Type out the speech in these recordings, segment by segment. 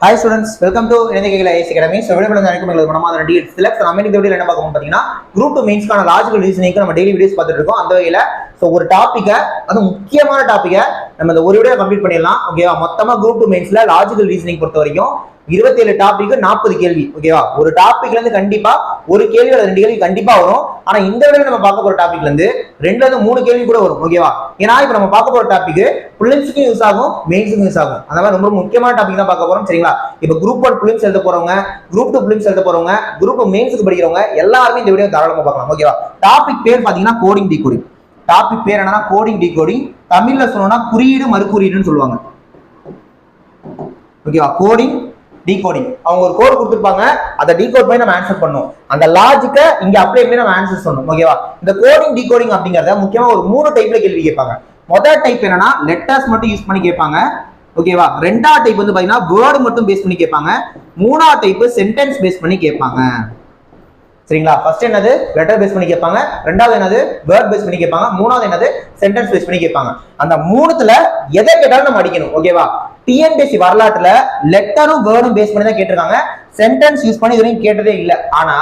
Hi students, welcome to IAS Academy. So, video நம்ம இந்த என்ன பார்க்க போறோம்னா group 2 மெயின்ஸ்க்கான லாஜிக்கல் ரீசனிங்க்கு நம்ம டெய்லி வீடியோஸ் பார்த்துட்டு இருக்கோம். அந்த வகையில ஒரு டாபிக்க அது முக்கியமான டாபிக்க நம்ம இந்த ஒரு வீடியோ கம்ப்ளீட் பண்ணிடலாம். ஓகேவா? மொத்தமா group 2 மெயின்ஸ்ல லாஜிக்கல் ரீசனிங் பொறுத்த வரைக்கும் 27 டாபிக் 40 கேள்வி. ஓகேவா? ஒரு டாபிக்ல இருந்து கண்டிப்பா ஒரு கேள்வி அல்லது ரெண்டு கேள்வி கண்டிப்பா வரும். ஆனா இந்த வீடியோல நம்ம பார்க்க போற டாபிக்ல இருந்து 2 அல்லது 3 கேள்வி கூட வரும். ஓகேவா? ஏன்னா இப்போ நம்ம பார்க்க போற டாபிக் பிலிம்ஸ்க்கு யூஸ் ஆகும், மெயின்ஸ்க்கு யூஸ் ஆகும். அந்த மாதிரி ரொம்ப முக்கியமான டாபிக் தான் பார்க்க போறோம். சரிங்களா? இப்போ குரூப் 1 பிலிம்ஸ் எழுத போறவங்க, குரூப் 2 பிலிம்ஸ் எழுத போறவங்க, குரூப் மெயின்ஸ்க்கு படிக்கிறவங்க எல்லாருமே இந்த வீடியோ தாராளமா பார்க்கலாம். ஓகேவா? டாபிக் பேர் பாத்தீங்கன்னா கோடிங் டிகோடிங். டாபிக் பேர் என்னன்னா கோடிங் டிகோடிங். தமிழ்ல சொல்லணும்னா குறியீடு மறுகுறியீடுன்னு சொல்லுவாங்க. ஓகேவா? Coding decoding. அவங்க ஒரு கோட் கொடுத்திருப்பாங்க, அதை டிகோட் பண்ணி நம்ம ஆன்சர் பண்ணணும். அந்த லாஜிக்கை இங்க அப்ளை பண்ணி நம்ம ஆன்சர் பண்ணணும். ஓகேவா? இந்த கோடிங் டிகோடிங் அப்படிங்கறத முக்கியமா ஒரு 3 டைப்ல கேள்வி கேட்பாங்க. முதல் டைப் என்னன்னா லெட்டர்ஸ் மட்டும் யூஸ் பண்ணி கேட்பாங்க. ஓகேவா? ரெண்டாவது டைப் வந்து பாத்தீங்கன்னா வேர்டு மட்டும் பேஸ் பண்ணி கேட்பாங்க. மூணாவது டைப் சென்டென்ஸ் பேஸ் பண்ணி கேட்பாங்க. சரிங்களா? ஃபர்ஸ்ட் என்னது லெட்டர் பேஸ் பண்ணி கேட்பாங்க, ரெண்டாவது என்னது வேர்ட் பேஸ் பண்ணி கேட்பாங்க, மூணாவது என்னது சென்டென்ஸ் பேஸ் பண்ணி கேட்பாங்க. அந்த மூணுத்துல எதை கேட்டாலும் நம்ம அடிக்கணும். ஓகேவா? டிஎன்பிஎஸ்சி வரலாற்றுல லெட்டரும் வேர்டும் பேஸ் பண்ணி தான் கேட்டிருக்காங்க. சென்டென்ஸ் யூஸ் பண்ணி இதுவரையும் கேட்டதே இல்ல. ஆனா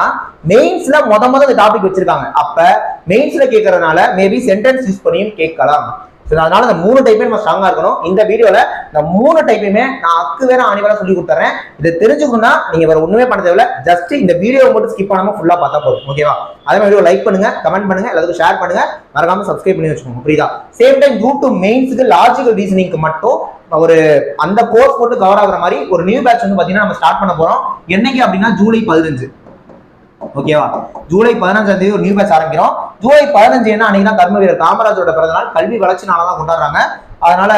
மெயின்ஸ்ல முத இந்த டாபிக் வச்சிருக்காங்க. அப்ப மெயின்ஸ்ல கேட்கறதுனால மேபி சென்டென்ஸ் யூஸ் பண்ணியும் கேட்கலாம். அதனால இந்த 3 டைப்பே நம்ம ஸ்ட்ராங்கா இருக்கணும். இந்த வீடியோல இந்த 3 டைப்பையுமே நான் வேற ஆணிவரா சொல்லி கொடுத்துறேன். இதை தெரிஞ்சுக்கணும்னா நீங்க வேற ஒண்ணுமே பண்ண தேவையில்ல. ஜஸ்ட் இந்த வீடியோவை மட்டும் ஸ்கிப் பண்ணாம ஃபுல்லா பார்த்தா போதும். ஓகேவா? அதே மாதிரி வீடியோ லைக் பண்ணுங்க, கமெண்ட் பண்ணுங்க, எல்லாத்துக்கும் ஷேர் பண்ணுங்க, மறக்காம சப்ஸ்கிரைப் பண்ணி வச்சுக்கோங்க. புரியுதா? சேம் டைம் குரூப் 2 மெயின்ஸ்க்கு லாஜிக்கல் ரீசனிங்க்கு மட்டும் ஒரு அந்த கோர்ஸ் போட்டு கவர் ஆகுற மாதிரி ஒரு நியூ பேட்ச் வந்து பாத்தீங்கன்னா நம்ம ஸ்டார்ட் பண்ண போறோம். என்னைக்கு அப்படின்னா ஜூலை 15. ஓகேவா? ஜூலை 15ஆம் தேதி ஒரு நியூ பேட்ச் ஆரம்பிக்கிறோம். ஜூலை 15 என்ன அன்னைக்கு தான் கர்ம வீரர் காமராஜரோட பிறந்தநாள், கல்வி வளர்ச்சி நாளதான் கொண்டாடுறாங்க. அதனால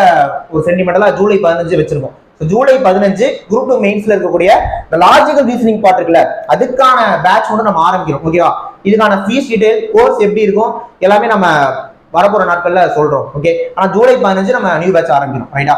ஒரு சென்டிமெண்டலா ஜூலை 15 வச்சிருக்கோம். ஜூலை 15 குரூப் 2 மெயின்ஸ்ல இருக்கக்கூடிய இந்த லாஜிக்கல் ரீசனிங் பார்ட் இருக்குல்ல, அதுக்கான பேட்ச் வந்து நம்ம ஆரம்பிக்கிறோம். ஓகேவா? இதுக்கான ஃபீஸ் டீடைல், கோர்ஸ் எப்படி இருக்கும் எல்லாமே நம்ம வரப்போற நாட்கள்ல சொல்றோம். ஓகே? ஆனா ஜூலை 15 நம்ம நியூ பேட்ச் ஆரம்பிக்கிறோம். ரைட்டா?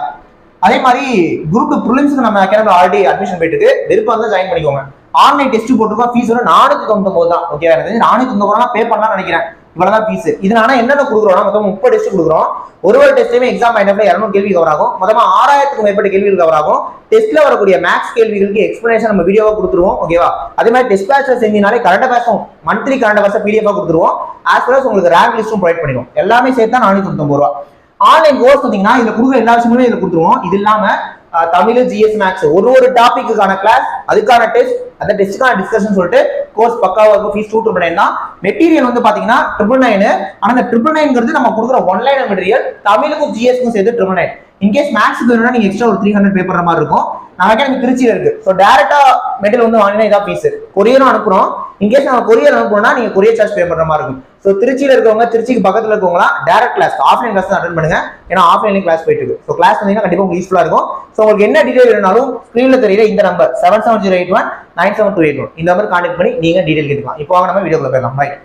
அதே மாதிரி குரூப் 2 பிலிம்ஸ்க்கு நம்ம அகாடமி ஆல்ரெடி அட்மிஷன் போயிட்டு விருப்பம் தான் ஜாயின் பண்ணிக்கோங்க. ஆன்லைன் டெஸ்ட் போட்டுருக்கோம். ஃபீஸ் வந்து 499 தான். ஓகே? 499 பே பண்ணலாம் நினைக்கிறேன். இவ்வளவுதான் ஃபீஸ். இதனால என்னென்ன கொடுக்குறோம்? மொத்தம் 30 டெஸ்ட் கொடுக்குறோம். ஒரு டெஸ்ட்லயுமே எக்ஸாம் பாயிண்ட்ல 200 கேள்வி கவர் ஆகும். மொத்தமா 6000க்கும் மேற்பட்ட கேள்விகள் கவர் ஆகும். டெஸ்ட்ல வரக்கூடிய மேக்ஸ் கேள்விகளுக்கு எக்ஸ்பிளனேஷன் நம்ம வீடியோவா கொடுத்துருவோம். ஓகேவா? அதே மாதிரி டெஸ்ட் பேட்ச்ல செஞ்சினாலே கரண்ட் அஃபேர்ஸும் மந்த்லி கரண்ட் அஃபேர்ஸ் பிடிஎஃப் கொடுத்துருவோம். ஆஸ் வெல் அஸ் உங்களுக்கு ரேங்க் லிஸ்டும் ப்ரொவைட் பண்ணிடுவோம். எல்லாமே சேர்த்தா 499 ரூபாய். ஆன்லைன் கோர்ஸ் பாத்தீங்கன்னா இதுல கொடுக்குற எல்லா விஷயமுமே இதுல கொடுத்துருவோம். இது இல்லாம தமிழ், ஜிஎஸ், மேக்ஸ் ஒரு டாபிக்குக்கான கிளாஸ், அதுக்கான டெஸ்ட், அந்த டெஸ்ட்டுக்கான டிஸ்கஷன் சொல்லிட்டு கோர்ஸ் பக்காவா இருக்கும். ஃபீஸ் 299 தான். மெட்டீரியல் வந்து பாத்தீங்கன்னா 999. ஆனா இந்த 999 நம்ம கொடுக்குற ஒன்லைன் மெட்டீரியல் தமிழுக்கும் ஜிஎஸ்க்கும் சேர்த்து 999. இன்கேஸ் மேக்ஸ் வேணும்னா நீங்க எக்ஸ்ட்ரா ஒரு 300 பே பண்ற மாதிரி இருக்கும். நமக்கு எனக்கு திருச்சியில இருக்கு. ஸோ டேரக்டா மெட்டீரியல் வந்து வாங்கினா இதான் ஃபீஸ். கொரியரும் அனுப்புறோம். இன்கேஸ் நம்ம கொரியர் அனுப்புறோம்னா நீங்க கொரியர் சார்ஜ் பே பண்ற மாதிரி இருக்கும். ஸோ திருச்சியில இருக்கவங்க, திருச்சிக்கு பக்கத்துல இருக்கவங்களா direct class, offline class attend பண்ணுங்க. ஏன்னா ஆஃப்லைன்ல கிளாஸ் போயிட்டு இருக்கு. ஸோ கிளாஸ் வந்தீங்கன்னா கண்டிப்பா உங்களுக்கு யூஸ்ஃபுல்லா இருக்கும். ஸோ உங்களுக்கு என்ன டீடைல் வேணாலும் ஸ்கிரீன்ல தெரியல இந்த நம்பர் 7708197281 இந்த நம்பர் கான்டாக்ட் பண்ணி நீங்க டீடைல் கேட்கலாம். இப்போ வாங்க நம்ம வீடியோக்குள்ள போயிடலாம். ரைட்?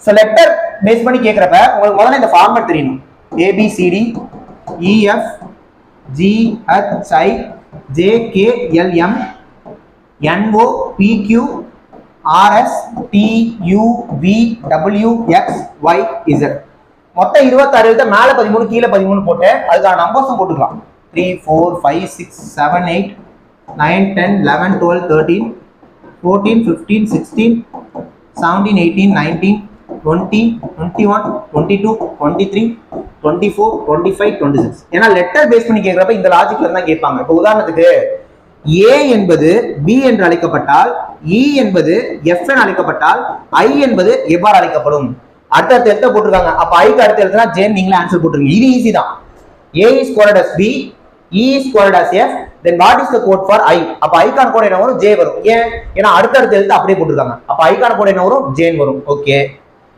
ஸோ லெட்டர் பேஸ் பண்ணி கேட்கறப்ப உங்களுக்கு முதல்ல இந்த ஃபார்மட் தெரியணும். ABCD EF GHI JKLM NO PQ RS TUV WXYZ மொத்தம் 26 எழுத மேல 13 கீழே 13 போட்டு அதுக்கான நம்பர்ஸும் போட்டுக்கலாம். 3 4 5 6 7 8 9 10 11 12 13 14 15 16 17 18 19 20 21 22 23 24 25 26. ஏன்னா லெட்டர் பேஸ் பண்ணி கேட்கிறப்ப இந்த லாஜிக்ல தான் கேட்பாங்க. இப்போ உதாரணத்துக்கு A என்பது B என்று அழைக்கப்பட்டால், E என்பது F என அழைக்கப்பட்டால், I என்பது எவ்வாறு அழைக்கப்படும்? அடுத்த எழுத்த போட்டிருக்காங்க. அப்ப ஐக்கு அடுத்த எழுத்துனா J நீங்களே ஆன்சர் போட்டுருங்க. இது ஈஸி தான். A is quoted as B, E is quoted as F, then what is the code for I? அப்ப ஐக்கான கோட் என்ன வரும்? J வரும். ஏன்? ஏன்னா அடுத்த எழுத்து அப்படியே போட்டிருக்காங்க. அப்ப ஐக்கான கோட் என்ன வரும்? J வரும். ஓகே,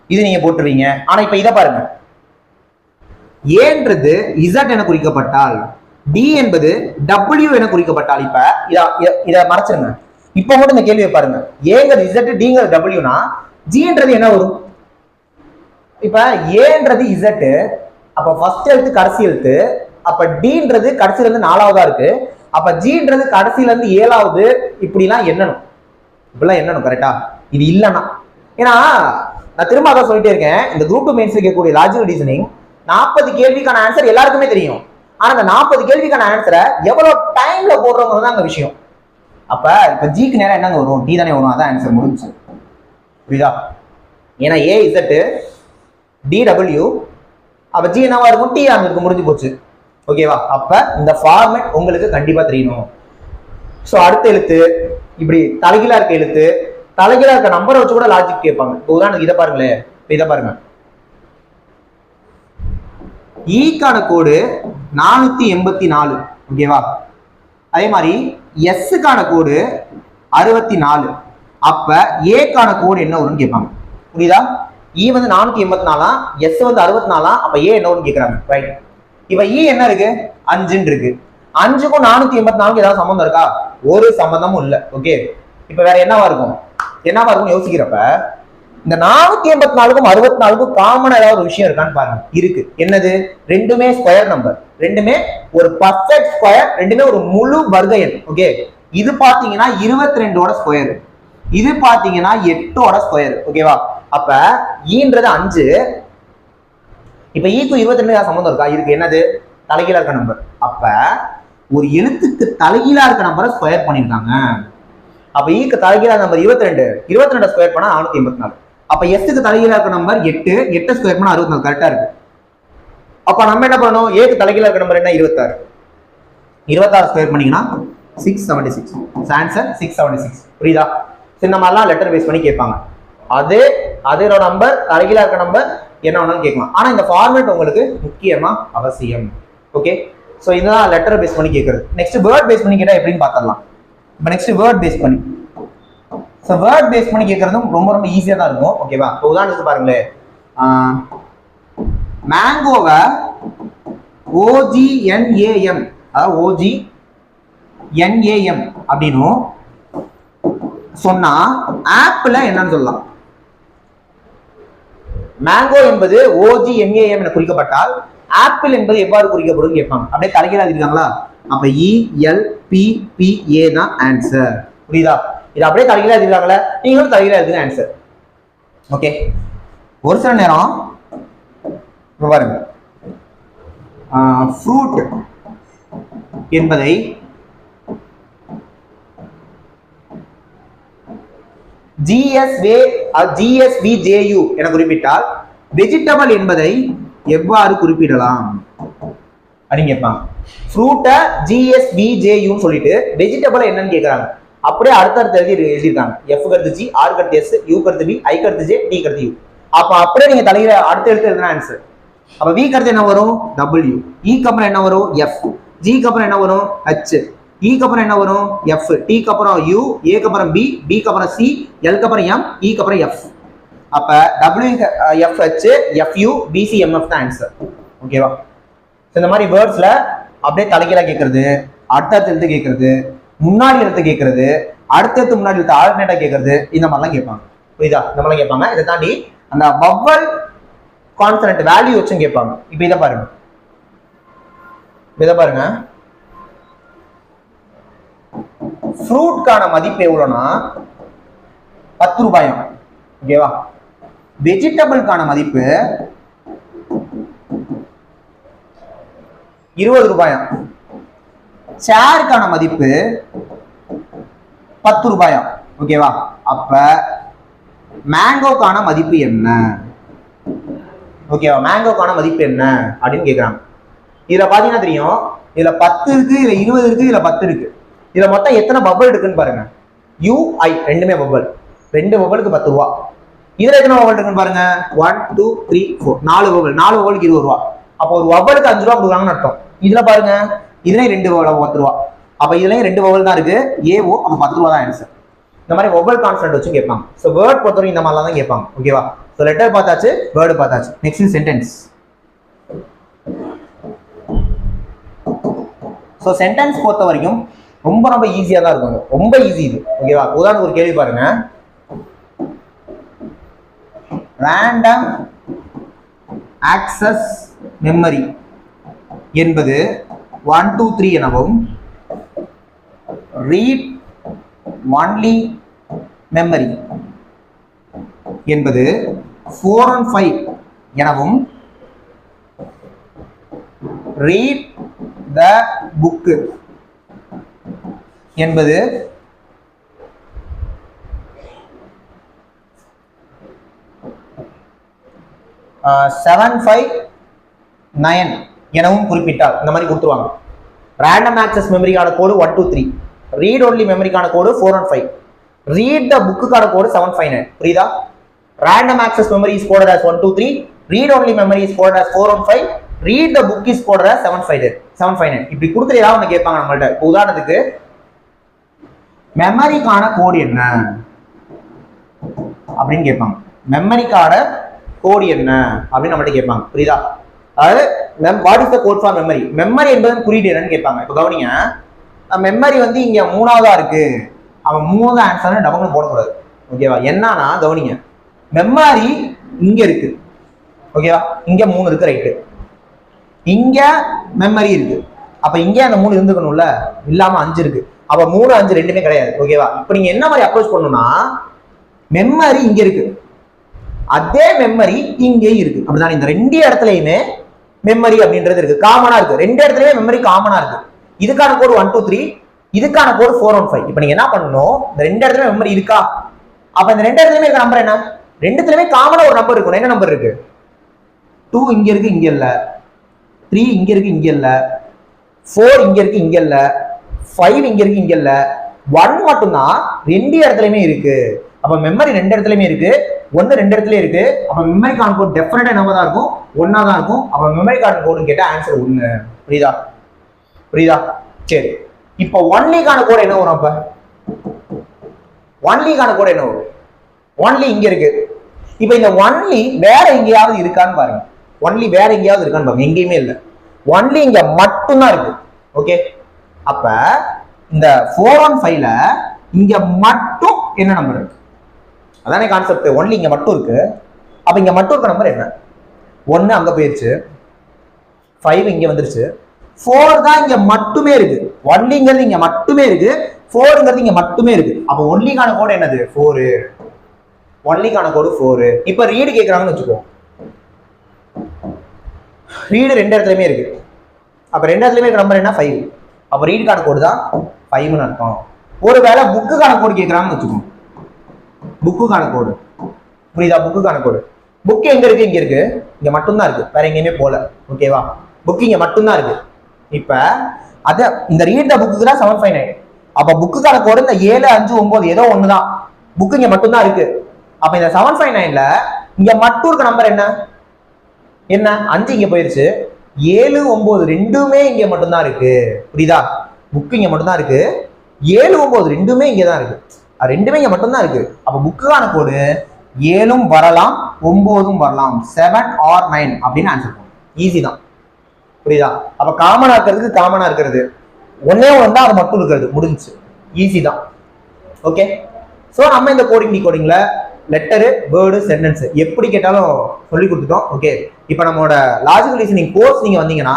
இது நீங்க போட்டுருவீங்க. ஆனா இப்ப இதை பாருங்க. ஏன்றது Z என குறிக்கப்பட்டால், D என்பது W என குறிக்கப்பட்டால், இப்ப இத மறைச்சிருங்க. இப்ப மட்டும் இந்த கேள்வியை பாருங்க. ஏங்கிறது Z, Dங்கிறது Wனா Gன்றது என்ன வரும்? இப்ப ஏன்றது Z, அப்ப ஃபர்ஸ்ட் எழுத்து கடைசி எழுத்து, அப்ப Dன்றது கடைசில இருந்து 4வதா இருக்கு, அப்ப Gன்றது கடைசில இருந்து 7வது. இப்படிலாம் எண்ணணும். இப்படிலாம் எண்ணணும். கரெக்டா? இது இல்லைன்னா ஏன்னா நான் திரும்ப அதான் சொல்லிட்டே இருக்கேன். இந்த குரூப் 2 மெயின்ஸ் கேட்கக்கூடிய லாஜிக்கல் ரீசனிங் 40 கேள்விக்கான ஆன்சர் எல்லாருக்குமே தெரியும். ஆனா அந்த 40 கேள்விக்கான ஆன்சரை எவ்வளவு டைம்ல போடுறவங்க தான் அங்க விஷயம். அப்ப இப்ப ஜிக்கு நேரம் என்னங்க வரும்? டி தானே வரும். அதான் ஆன்சர் முடிஞ்சு. புரியுதா? ஏன்னா ஏ இசட் டி டபிள்யூ, அப்ப ஜி என்னவா இருக்கும்? டி அங்க இருக்கு, முடிஞ்சு போச்சு. ஓகேவா? அப்ப இந்த ஃபார்மேட் உங்களுக்கு கண்டிப்பா தெரியணும். ஸோ அடுத்த எழுத்து இப்படி தலைகீழா இருக்க எழுத்து, தலைகீழா இருக்க நம்பரை வச்சு கூட லாஜிக் கேட்பாங்க. இப்போ உதாரணத்துக்கு இதை பாருங்களேன், இதை பாருங்க. ஈக்கான கோடு 484. ஓகேவா? அதே மாதிரி எஸ்ஸுக்கான கோடு 64. அப்ப ஏக்கான கோடு என்ன வரும்னு கேட்பாங்க. புரியுதா? இ வந்து 484, எஸ் வந்து 64, அப்ப ஏ என்ன வரும்னு கேட்கறாங்க. ரைட். இப்ப இ என்ன இருக்கு? 5 இருக்கு. 5க்கும் 484 ஏதாவது சம்பந்தம் இருக்கா? ஒரு சம்பந்தமும் இல்ல. ஓகே, இப்ப வேற என்னவா இருக்கும்? என்னவா இருக்கும் யோசிக்கிறப்ப இந்த 484க்கும் 64க்கும் காமனா ஏதாவது ஒரு விஷயம் இருக்கான்னு பாருங்க. இருக்கு. என்னது? ரெண்டுமே ஸ்கொயர் நம்பர், ரெண்டுமே ஒரு பர்ஃபெக்ட் ஸ்கொயர், ரெண்டுமே ஒரு முழு வர்க்க எண். ஓகே, இது பாத்தீங்கன்னா 22ஓட ஸ்கொயர், இது பாத்தீங்கன்னா 8ஓட ஸ்கொயர். ஓகேவா? அப்ப ஈன்றது 5. இப்ப ஈக்கும் 22 சம்பந்தம் இருக்கா? இருக்கு. என்னது? தலைகீழா இருக்க நம்பர். அப்ப ஒரு எழுத்துக்கு தலைகீழா இருக்க நம்பரை ஸ்கொயர் பண்ணிருக்காங்க. அப்ப ஈக்கு தலைகீழா நம்பர் 22, 22 ஸ்கொயர் பண்ணா 484. அப்ப எஸ்க்கு தலைகீழா இருக்க நம்பர் 8, 8 ஸ்கொயர் பண்ணா 64. கரெக்டா இருக்கு. அப்ப நம்ம என்ன பண்ணணும்? ஏக்கு தலைகீழா இருக்க நம்பர் என்ன? 26. 26 ஸ்கொயர் பண்ணீங்கன்னா 676. ஆன்சர் 676. புரியுதா? இந்த மாதிரிலாம் லெட்டர் பேஸ் பண்ணி கேட்பாங்க. அதோட நம்பர் தலைகீழா இருக்க நம்பர் என்ன வேணாலும் கேட்கலாம். ஆனா இந்த ஃபார்மேட் உங்களுக்கு முக்கியமா அவசியம். ஓகே, சோ இதெல்லாம் லெட்டர் பேஸ் பண்ணி கேட்கறது. நெக்ஸ்ட் வேர்ட் பேஸ் பண்ணி கேட்டா எப்படின்னு பார்த்துடலாம். இப்போ நெக்ஸ்ட் வேர்ட் பேஸ் பண்ணி, ஸோ வேர்ட் பேஸ் பண்ணி கேட்கறதும் ரொம்ப ரொம்ப ஈஸியா தான் இருக்கும். ஓகேவா? இப்போ உதாரணத்துக்கு பாருங்களேன், மேங்கோவை OGNAM, அதாவது OGNAM அப்படின்னு சொன்னா ஆப்பிள் என்னன்னு சொல்லலாம்? மேங்கோ என்பது OGNAM என குறிக்கப்பட்டால் ஆப்பிள் என்பது எவ்வாறு குறிக்கப்படும் கேட்பாங்க. அப்படியே தலைகீழா இருக்காங்களா? அப்ப ELPPA தான் ஆன்சர். புரியுதா? இது அப்படியே தலைகீழா இருக்காங்களா? நீங்களும் தலைகீழா இருக்கு ஆன்சர். ஓகே, ஒரு சில நேரம் பாருங்க, ஃப்ரூட் என்பதை GSVJU என குறிப்பிட்டால் வெஜிடபிள் என்பதை எவ்வாறு குறிப்பிடலாம் அப்படின்னு கேட்பாங்க. ஃப்ரூட்டை GSVJU சொல்லிட்டு வெஜிடபிள் என்னன்னு கேட்கறாங்க. அப்படியே அடுத்தடுத்து எழுதியிருக்காங்க. F கருத்து G, R கருத்து S, U கருத்து B, I கருத்து J, T கருத்து U. அப்ப அப்படியே நீங்க தலையில அடுத்த எழுத்து எழுதுனா ஆன்சர். அப்ப V கருத்து என்ன வரும்? W. E அப்புறம் என்ன வரும்? F. G அப்புறம் என்ன வரும்? H. E அப்புறம் என்ன வரும்? F. T அப்புறம் U, A அப்புறம் B, B அப்புறம் C, L அப்புறம் M, E அப்புறம் F. அப்ப WFH, FU, BCMF தான் ஆன்சர். ஓகேவா? இந்த மாதிரி வேர்ட்ஸ்ல அப்படியே தலைகீழா கேட்கறது, அடுத்த எழுத்து கேட்கறது, முன்னாடி எழுத்து கேட்கறது, அடுத்தடுத்து முன்னாடி எழுத்து ஆல்டர்னேட்டா கேட்கறது, இந்த மாதிரிலாம் கேட்பாங்க. புரியுதா? இந்த மாதிரிலாம் கேட்பாங்க. இதை தாண்டி அந்த வவல் கான்சனன்ட் வேல்யூ வச்சும் கேட்பாங்க. இப்ப இதை பாருங்க, ஃப்ரூட்கான மதிப்பு எவ்வளவுனா 10 ரூபாயும். ஓகேவா? வெஜிடபிள்கான மதிப்பு 20 ரூபாயும். சேருக்கான மதிப்பு 10 ரூபாயும். ஓகேவா? அப்ப மேங்கோக்கான மதிப்பு என்ன? ஓகேவா? மேங்கோக்கான மதிப்பு என்ன அப்படின்னு கேட்கறாங்க. இதுல பாத்தீங்கன்னா தெரியும், இதுல 10 இருக்கு, இதுல 20 இருக்கு, இதுல 10 இருக்கு. இதுல மொத்தம் எத்தனை பபல் இருக்குன்னு பாருங்க. UI ரெண்டுமே பபல், 2 பபலுக்கு 10 ரூபா. இதுல எத்தனை பபல் இருக்குன்னு பாருங்க. 1 2 3 4, 4 பபல், 4 பபலுக்கு 20 ரூபா. அப்போ ஒரு பபலுக்கு 5 ரூபா கொடுக்குறாங்கன்னு அர்த்தம். இதுல பாருங்க, இதுலயும் 2 பபல் 10 ரூபா. அப்ப இதுலயும் 2 பபல் தான் இருக்கு. AO, அப்ப 10 ரூபா தான் ஆன்சர். இந்த மாதிரி வவல் கான்சனன்ட் வச்சு கேட்பாங்க. ஸோ வேர்ட் பொறுத்தவரைக்கும் இந்த மாதிரிலாம் தான் கேட்பாங்க. ஓகேவா? ஸோ லெட்டர் பார்த்தாச்சு, வேர்டு பார்த்தாச்சு. Next sentence. ஸோ சென்டென்ஸ் பொறுத்த வரைக்கும் ரொம்ப ரொம்ப ஈஸியா தான் இருக்கும். ரொம்ப ஈஸி இது. ஓகேவா? உதாரணத்துக்கு ஒரு கேள்வி பாருங்க. ரேண்டம் ஆக்சஸ் மெமரி என்பது 1 2 3 எனவும் ரீட் ஒன்லி மெமரி என்பது 4 and 5 எனவும் ரீட் த புக் என்பது செவன் ஃபைவ் 9 எனவும் குறிப்பிட்டால் இந்த மாதிரி கொடுத்துருவாங்க. ரேண்டம் ஆக்சஸ் மெமரிக்கான கோடு 1 2 3, ரீட் ஒன்லி மெமரிக்கான கோடு 4 and 5, ரீட் த புக்குக்கான கோடு 759. புரியுதா? Random access memory is coded as 1 2 3, read only memory is coded as 4 and 5, read the book is coded as 759. இப்படி கொடுத்துட்டு ஏதாவது ஒன்று கேட்பாங்க நம்மள்ட்ட. உதாரணத்துக்கு மெமரிக்கான கோடு என்ன அப்படின்னு கேட்பாங்க. மெமரிக்கான கோடு என்ன அப்படின்னு நம்மள்ட்ட கேட்பாங்க. புரியுதா? அதாவது what is the code for memory, memory என்பது குறியீடு என்னன்னு கேட்பாங்க. இப்போ கவனிங்க, மெமரி வந்து இங்க 3வதா இருக்கு, அவன் 3வது ஆன்சர் டபுள்னு போடக்கூடாது. ஓகேவா? என்னன்னா கவனிங்க, மெமரி இங்க இருக்கு. ஓகேவா? இங்க 3 இருக்கு, ரைட்டு. இங்க மெமரி இருக்கு, அப்ப இங்க அந்த 3 இருந்துக்கணும்ல, இல்லாம 5 இருக்கு. அப்ப 3 5 ரெண்டுமே கிடையாது. ஓகேவா? இப்ப நீங்க என்ன மாதிரி அப்ரோச் பண்ணணும்னா, மெமரி இங்க இருக்கு, அதே மெமரி இங்கே இருக்கு. அப்படிதான் இந்த 2 இடத்துலயுமே மெமரி அப்படின்றது இருக்கு, காமனா இருக்கு. 2 இடத்துலயுமே மெமரி காமனா இருக்கு. இதுக்கான கோடு 1 2 3, இதுக்கான கோடு 4 and 5. இப்போ நீங்க என்ன பண்ணணும், இந்த 2 இடத்துல மெமரி இருக்கா, அப்ப இந்த 2 இடத்துலயுமே இருக்க நம்பர் என்ன, 2த்துலயுமே காமனா ஒரு நம்பர் இருக்கும். என்ன நம்பர் இருக்கு? 2 இங்க இருக்கு, இங்க இல்ல. 3 இங்க இருக்கு, இங்க இல்ல. 4 இங்க இருக்கு, இங்க இல்ல. 5 இங்க இருக்கு, இங்க இல்ல. 1 மட்டும் தான் 2 இடத்துலயுமே இருக்கு. அப்ப மெமரி 2 இடத்துலயுமே இருக்கு, 1 2 இடத்துலயே இருக்கு. அப்ப மெமரி கார்டு கோட் டெஃபினட்டா என்னவா தான் இருக்கும், 1ஆ தான் இருக்கும். அப்ப மெமரி கார்டு கோடுன்னு கேட்டா ஆன்சர் 1. புரியுதா? புரியுதா? சரி, இப்போ ஒன்லிக்கான கோட் என்ன வரும்? அப்ப ஒன்லிக்கான கோட் என்ன வரும்? ஒன்லி இங்க இருக்கு. இப்போ இந்த ஒன்லி வேற எங்கேயாவது இருக்கான்னு பாருங்க. ஒன்லி வேற எங்கேயாவது இருக்கான்னு பாருங்க. எங்கேயுமே இல்லை, ஒன்லி இங்க மட்டும்தான் இருக்கு. ஓகே, அப்ப இந்த 4 and 5ல இங்க மட்டும் என்ன நம்பர் இருக்கு? அதானே கான்செப்ட். ஒன்லி இங்க மட்டும் இருக்கு, அப்ப இங்க மட்டும் இருக்க நம்பர் என்ன? 1 அங்க போயிருச்சு, 5 இங்க வந்துருச்சு, 4 தான் இங்க மட்டுமே இருக்கு. ஒன்லிங்கிறது இங்க மட்டுமே இருக்கு, 4ங்கிறது இங்க மட்டுமே இருக்கு. அப்ப ஒன்லிக்கான கோடு என்னது? 4. ஒன்லிக்கான கோடு 4. இப்ப ரீடு கேக்குறாங்கன்னு வச்சுக்கோ, ரீடு 2 இடத்துலயுமே இருக்கு. அப்ப 2 இடத்துலயுமே இருக்க நம்பர் என்ன? 5. அப்ப ரீடுக்கான கோடு தான் 5ன்னு அர்த்தம். ஒருவேளை புக்குக்கான கோடு கேட்கறாங்கன்னு வச்சுக்கோ, புக்குக்கான கோடு. புரியுதா? புக்குக்கான கோடு. புக் எங்க இருக்கு? இங்க இருக்கு, இங்க மட்டும்தான் இருக்கு, வேற எங்கேயுமே போல. ஓகேவா? புக் இங்க மட்டும்தான் இருக்கு. இப்ப அத இந்த ரீட் த புக்கு தான் 759. அப்ப புக்குக்கான கோடு இந்த 7 5 9 ஏதோ ஒண்ணுதான், புக் இங்க மட்டும்தான் இருக்கு. அப்ப இந்த 759ல இங்க மட்டும் இருக்க நம்பர் என்ன? என்ன? 5 இங்க போயிருச்சு, 7 9 ரெண்டுமே இங்க மட்டும்தான் இருக்கு. புரியுதா? புக் இங்க மட்டும்தான் இருக்கு, 7 9 ரெண்டுமே இங்கதான் இருக்கு, ரெண்டுமே இங்க மட்டும்தான் இருக்கு. அப்ப புக்குக்கான கோடு 7ம் வரலாம், 9ம் வரலாம், 7 or 9 அப்படின்னு ஆன்சர் பண்ணும். ஈஸி தான். புரியுதா? அப்ப காமனா இருக்கிறதுக்கு காமனா இருக்கிறது, ஒன்னே ஒன்று அது மட்டும் இருக்கிறது, முடிஞ்சு. ஈஸி தான். ஓகே, ஸோ நம்ம இந்த கோடிங் டிகோடிங்ல லெட்டரு, வேர்டு, சென்டென்ஸ் எப்படி கேட்டாலும் சொல்லி கொடுத்துட்டோம். ஓகே, இப்போ நம்மளோட லாஜிக்கல் ரீசனிங் கோர்ஸ் நீங்க வந்தீங்கன்னா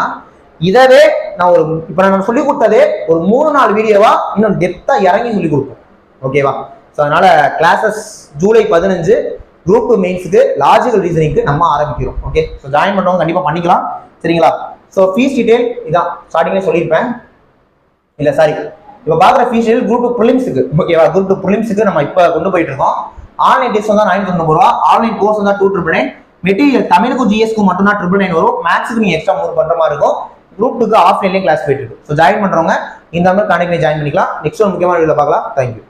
இதவே நான் இப்போ நான் சொல்லி கொடுத்ததே ஒரு 3-4 வீடியோவா இன்னும் டெப்தா இறங்கி சொல்லி கொடுப்போம். ஓகேவா? ஸோ அதனால கிளாஸஸ் ஜூலை 15 குரூப் 2 மெயின்ஸுக்கு லாஜிக்கல் ரீசனிங்க்கு நம்ம ஆரம்பிக்கிறோம். ஓகே, ஸோ ஜாயின் பண்ணுறவங்க கண்டிப்பாக பண்ணிக்கலாம். சரிங்களா? ஸோ ஃபீஸ் டீடைல் இதான் ஸ்டார்டிங்லேயே சொல்லியிருப்பேன். இல்லை சாரி, இப்போ பார்க்குற ஃபீஸ் டீடைல் குரூப் 2 ப்ரிலிம்ஸுக்கு. ஓகேவா? குரூப் 2 ப்ரிலிம்ஸுக்கு நம்ம இப்போ கொண்டு போயிட்டு இருக்கோம். ஆன்லைன் டெஸ்ட் வந்தால் 999 ரூபா, ஆன்லைன் கோர்ஸ் வந்தால் 299. மெட்டீரியல் தமிழுக்கும் ஜிஎஸ்க்கும் மட்டும் தான் 999 வரும். மேக்ஸுக்கு நீங்கள் எக்ஸ்ட்ரா 3 பண்ணுற மாதிரி இருக்கும். குரூப் 2க்கு ஆஃப்லைன்லேயே கிளாஸ் போயிட்டு இருக்கு. ஸோ ஜாயின் பண்ணுறவங்க இந்த மாதிரி கான்டெக்ட் ஜாயின் பண்ணிக்கலாம். நெக்ஸ்ட் ஒரு முக்கியமான வீடியோவில் பார்க்கலாம். தேங்க்யூ.